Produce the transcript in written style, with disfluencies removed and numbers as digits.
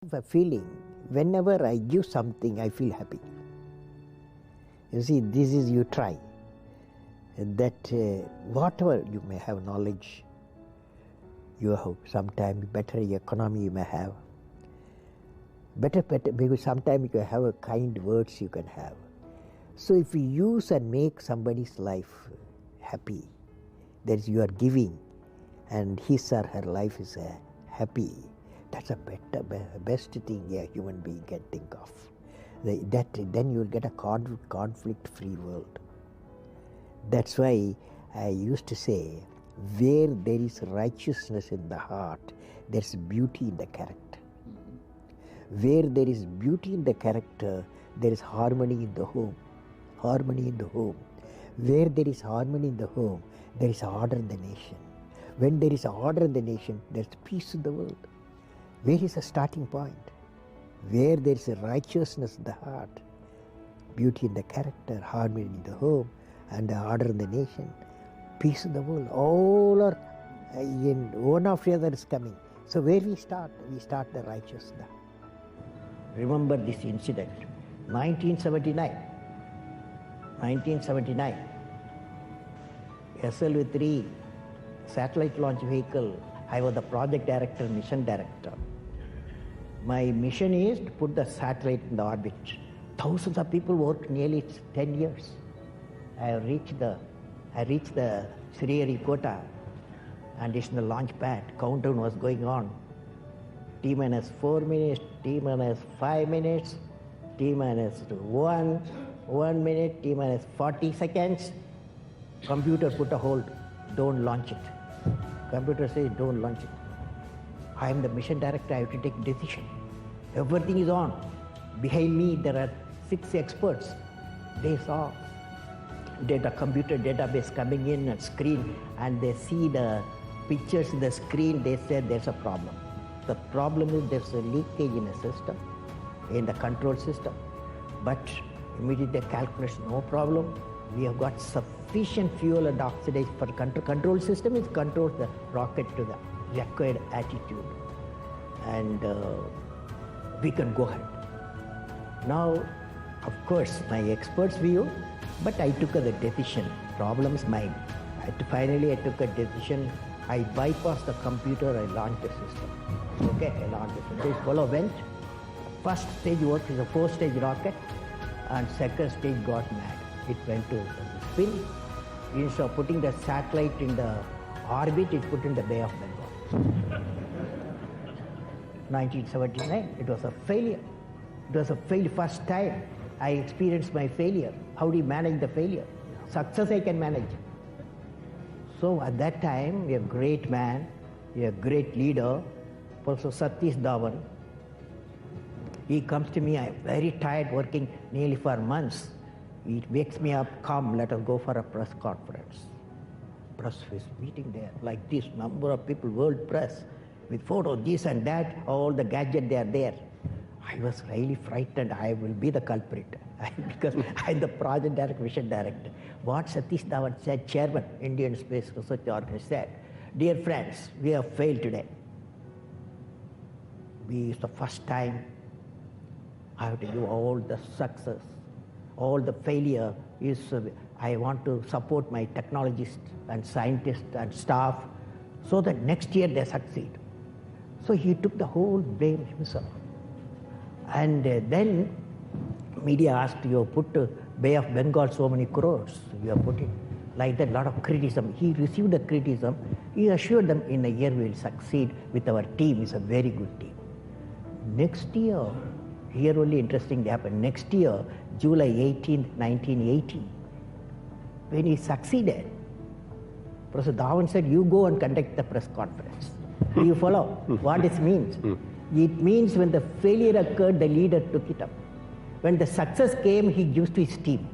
have a feeling, whenever I give something, I feel happy. You see, this is you try. That whatever you may have knowledge, you have sometimes better economy you may have. Better, because sometimes you have a kind words you can have. So if you use and make somebody's life happy, that is you are giving, and his or her life is happy, that's a best thing a human being can think of. Then you will get a conflict-free world. That's why I used to say, where there is righteousness in the heart, there's beauty in the character. Where there is beauty in the character, there is harmony in the home. Harmony in the home. Where there is harmony in the home, there is order in the nation. When there is order in the nation, there is peace in the world. Where is the starting point? Where there is a righteousness in the heart, beauty in the character, harmony in the home, and the order in the nation, peace in the world. All are in one after the other is coming. So where we start? We start the righteousness. Remember this incident, 1979. SLV-3 satellite launch vehicle, I was the project director, mission director. My mission is to put the satellite in the orbit. Thousands of people worked nearly 10 years. I reached the Sriharikota, and it's in the launch pad. Countdown was going on. T-minus 4 minutes, T-minus 5 minutes, T-minus 1 minute, T-minus 40 seconds. Computer put a hold, don't launch it. Computer says don't launch it. I am the mission director, I have to take decision. Everything is on. Behind me there are 6 experts. They saw the computer database coming in and screen, and they see the pictures in the screen. They said there's a problem. The problem is there's a leakage in a system, in the control system. But immediately calculation, no problem. We have got sufficient fuel and oxidation for control system. It controls the rocket to the required attitude, and we can go ahead. Now, of course, my expert's view, but I took the decision. Problem is mine. Finally, I took a decision. I bypassed the computer, I launched the system. Okay, I launched the system. This fellow went. First stage worked is a 4-stage rocket, and second stage got mad. It went to spin. Instead of putting the satellite in the orbit, it put in the Bay of Bengal. 1979, it was a failure. It was a failure. First time I experienced my failure. How do you manage the failure? Success I can manage. So at that time, a great man, a great leader, Professor Satish Dhawan, he comes to me, I'm very tired working nearly for months. He wakes me up, come, let us go for a press conference. Press is meeting there, like this, number of people, world press, with photos, this and that, all the gadgets, they are there. I was really frightened, I will be the culprit, because I'm the project director, mission director. What Satish Dhawan said, chairman, Indian Space Research Organization, said, dear friends, we have failed today. It's the first time I have to give all the success, all the failure is, I want to support my technologists and scientists and staff so that next year they succeed. So he took the whole blame himself. And then media asked, you have put Bay of Bengal so many crores, you have put it like that, lot of criticism. He received the criticism. He assured them in a year we will succeed with our team. It's a very good team. Next year, here only interesting happened. Next year, July 18, 1980, when he succeeded, Professor Dhawan said, you go and conduct the press conference. Do you follow what this means? It means when the failure occurred, the leader took it up. When the success came, he gives to his team.